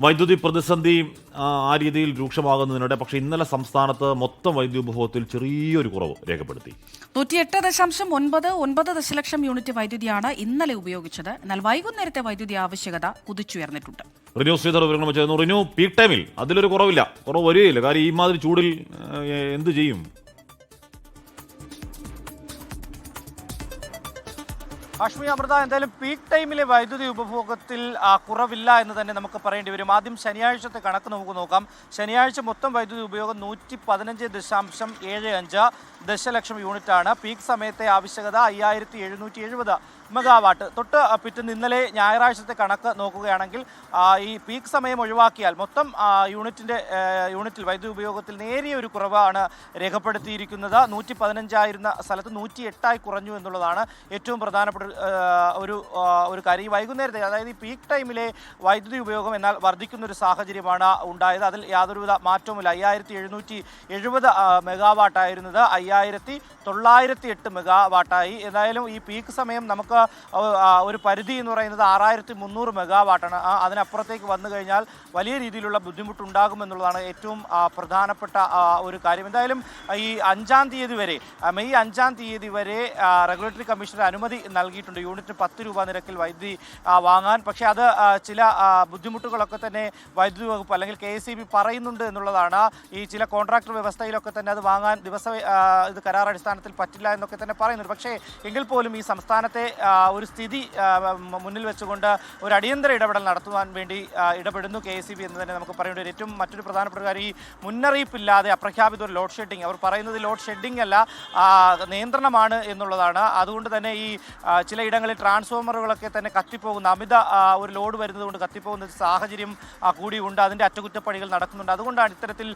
വൈദ്യുതി പ്രതിസന്ധി ആ രീതിയിൽ രൂക്ഷമാകുന്നതിനിടെ പക്ഷേ ഇന്നലെ സംസ്ഥാനത്ത് മൊത്തം വൈദ്യുതി ഉപഭോഗത്തിൽ ചെറിയൊരു കുറവ് രേഖപ്പെടുത്തി. 108.99 ദശലക്ഷം യൂണിറ്റ് വൈദ്യുതിയാണ് ഇന്നലെ ഉപയോഗിച്ചത്. എന്നാൽ വൈകുന്നേരത്തെ വൈദ്യുതി ആവശ്യകത കുതിച്ചുയർന്നിട്ടുണ്ട്. റിനു ശ്രീധർ വിവരങ്ങൾ വെച്ചായിരുന്നു. റിനു, പീക്ക് ടൈമിൽ അതിലൊരു കുറവ് വരികയില്ല. കാര്യം ഈ മാതിരി ചൂടിൽ എന്ത് ചെയ്യും? ഹാഷ്മി, അമൃത, എന്തായാലും പീക്ക് ടൈമിലെ വൈദ്യുതി ഉപഭോഗത്തിൽ കുറവില്ല എന്ന് തന്നെ നമുക്ക് പറയേണ്ടി വരും. ആദ്യം ശനിയാഴ്ചത്തെ കണക്ക് നമുക്ക് നോക്കാം. ശനിയാഴ്ച മൊത്തം വൈദ്യുതി ഉപയോഗം 115.75 ദശലക്ഷം യൂണിറ്റാണ്. പീക്ക് സമയത്തെ ആവശ്യകത 5770 മെഗാവാട്ട്. തൊട്ട് പിറ്റേന്ന് ഇന്നലെ ഞായറാഴ്ചത്തെ കണക്ക് നോക്കുകയാണെങ്കിൽ ഈ പീക്ക് സമയം ഒഴിവാക്കിയാൽ മൊത്തം യൂണിറ്റിൽ വൈദ്യുതി ഉപയോഗത്തിൽ നേരിയ ഒരു കുറവാണ് രേഖപ്പെടുത്തിയിരിക്കുന്നത്. 115 ആയിരുന്ന സ്ഥലത്ത് 108 കുറഞ്ഞു എന്നുള്ളതാണ് ഏറ്റവും പ്രധാനപ്പെട്ട ഒരു കാര്യം. ഈ വൈകുന്നേരത്തെ, അതായത് ഈ പീക്ക് ടൈമിലെ വൈദ്യുതി ഉപയോഗം എന്നാൽ വർദ്ധിക്കുന്ന ഒരു സാഹചര്യമാണ് ഉണ്ടായത്. അതിൽ യാതൊരുവിധ മാറ്റവുമില്ല. 5770 മെഗാവാട്ടായിരുന്നത് 5908 മെഗാവാട്ടായി. എന്തായാലും ഈ പീക്ക് സമയം നമുക്ക് ഒരു പരിധി എന്ന് പറയുന്നത് 6300 മെഗാവാട്ടാണ്. അതിനപ്പുറത്തേക്ക് വന്നു കഴിഞ്ഞാൽ വലിയ രീതിയിലുള്ള ബുദ്ധിമുട്ടുണ്ടാകുമെന്നുള്ളതാണ് ഏറ്റവും പ്രധാനപ്പെട്ട ഒരു കാര്യം. എന്തായാലും ഈ 5-ാം തീയതി വരെ, മെയ് 5-ാം തീയതി വരെ റെഗുലേറ്ററി കമ്മീഷന്റെ അനുമതി നൽകിയിട്ടുണ്ട് യൂണിറ്റിന് 10 രൂപ നിരക്കിൽ വൈദ്യുതി വാങ്ങാൻ. പക്ഷേ അത് ചില ബുദ്ധിമുട്ടുകളൊക്കെ തന്നെ വൈദ്യുതി വകുപ്പ് അല്ലെങ്കിൽ KSEB പറയുന്നുണ്ട് എന്നുള്ളതാണ്. ഈ ചില കോൺട്രാക്ടർ വ്യവസ്ഥയിലൊക്കെ തന്നെ അത് വാങ്ങാൻ ഇത് കരാർ അടിസ്ഥാനത്തിൽ പറ്റില്ല എന്നൊക്കെ തന്നെ പറയുന്നുണ്ട്. പക്ഷേ എങ്കിൽ പോലും ഈ സംസ്ഥാനത്തെ ഒരു സ്ഥിതി മുന്നിൽ വെച്ചുകൊണ്ട് ഒരു അടിയന്തര ഇടപെടൽ നടത്തുവാൻ വേണ്ടി ഇടപെടുന്നു KSEB എന്ന് തന്നെ നമുക്ക് പറയേണ്ടി വരും. ഏറ്റവും മറ്റൊരു പ്രധാനപ്പെട്ട കാര്യം, ഈ മുന്നറിയിപ്പില്ലാതെ അപ്രഖ്യാപിത ഒരു ലോഡ് ഷെഡിങ്, അവർ പറയുന്നത് ലോഡ് ഷെഡിങ് അല്ല, നിയന്ത്രണമാണ് എന്നുള്ളതാണ്. അതുകൊണ്ട് തന്നെ ഈ ചിലയിടങ്ങളിൽ ട്രാൻസ്ഫോമറുകളൊക്കെ തന്നെ കത്തിപ്പോകുന്ന, അമിത ഒരു ലോഡ് വരുന്നത് കൊണ്ട് കത്തിപ്പോകുന്ന സാഹചര്യം കൂടിയുണ്ട്. അതിൻ്റെ അറ്റകുറ്റപ്പണികൾ നടക്കുന്നുണ്ട്. അതുകൊണ്ടാണ് ഇത്തരത്തിൽ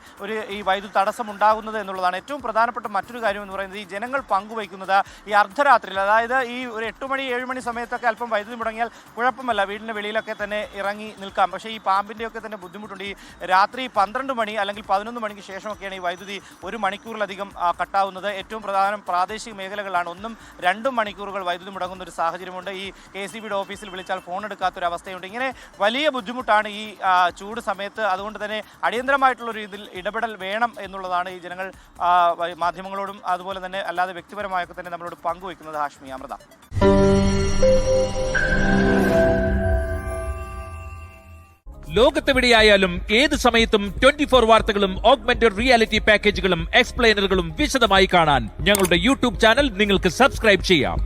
ഈ വൈദ്യുതി തടസ്സം ഉണ്ടാകുന്നത് എന്നുള്ളതാണ് ഏറ്റവും പ്രധാനപ്പെട്ട മറ്റൊരു കാര്യം എന്ന് പറയുന്നത്. ഈ ജനങ്ങൾ പങ്കുവയ്ക്കുന്നത് ഈ അർദ്ധരാത്രിയിൽ, അതായത് ഈ ഒരു 8 മണി 7 മണി സമയത്തൊക്കെ അല്പം വൈദ്യുതി മുടങ്ങിയാൽ കുഴപ്പമല്ല, വീടിൻ്റെ വെളിയിലൊക്കെ തന്നെ ഇറങ്ങി നിൽക്കാം. പക്ഷേ ഈ പാമ്പിൻ്റെയൊക്കെ തന്നെ ബുദ്ധിമുട്ടുണ്ട്. ഈ രാത്രി 12 മണി അല്ലെങ്കിൽ 11 മണിക്ക് ശേഷമൊക്കെയാണ് ഈ വൈദ്യുതി 1 മണിക്കൂറിലധികം കട്ടാവുന്നത്. ഏറ്റവും പ്രധാനം പ്രാദേശിക മേഖലകളിലാണ് 1-2 മണിക്കൂറുകൾ വൈദ്യുതി മുടങ്ങുന്ന ഒരു സാഹചര്യമുണ്ട്. ഈ KSEBയുടെ ഓഫീസിൽ വിളിച്ചാൽ ഫോൺ എടുക്കാത്തൊരവസ്ഥയുണ്ട്. ഇങ്ങനെ വലിയ ബുദ്ധിമുട്ടാണ് ഈ ചൂട് സമയത്ത്. അതുകൊണ്ട് തന്നെ അടിയന്തരമായിട്ടുള്ളൊരു ഇതിൽ ഇടപെടൽ വേണം എന്നുള്ളതാണ് ഈ ജനങ്ങൾ മാധ്യമങ്ങളോടും അതുപോലെ തന്നെ അല്ലാതെ വ്യക്തിപരമായൊക്കെ തന്നെ നമ്മളോട് പങ്കുവയ്ക്കുന്നത്. ഹാഷ്മി, അമൃത. ലോകത്തെവിടെയായാലും ഏത് സമയത്തും 24 വാർത്തകളും ഓഗ്മെന്റഡ് റിയാലിറ്റി പാക്കേജുകളും എക്സ്പ്ലെയിനറുകളും വിശദമായി കാണാൻ ഞങ്ങളുടെ YouTube ചാനൽ നിങ്ങൾക്ക് സബ്സ്ക്രൈബ് ചെയ്യാം.